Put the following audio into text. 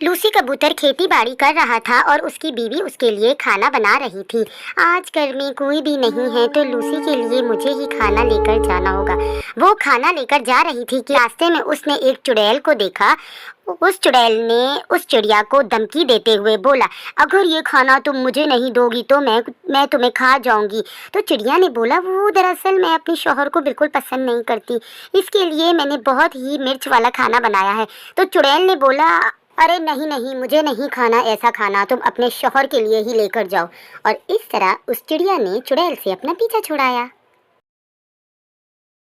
Lucy कबूतर खेती बाड़ी कर रहा था और उसकी बीवी उसके लिए खाना बना रही थी। आज घर में कोई भी नहीं है तो लूसी के लिए मुझे ही खाना लेकर जाना होगा। वो खाना लेकर जा रही थी कि रास्ते में उसने एक चुड़ैल को देखा। उस चुड़ैल ने उस चिड़िया को धमकी देते हुए बोला, अगर ये खाना तुम मुझे नहीं दोगी तो मैं तुम्हें खा जाऊंगी। तो चिड़िया ने बोला, वो दरअसल मैं अपने शौहर को बिल्कुल पसंद नहीं करती, इसके लिए मैंने बहुत ही मिर्च वाला खाना बनाया है। तो चुड़ैल ने बोला, अरे नहीं नहीं, मुझे नहीं खाना ऐसा खाना, तुम अपने शौहर के लिए ही लेकर जाओ। और इस तरह उस चिड़िया ने चुड़ैल से अपना पीछा छुड़ाया।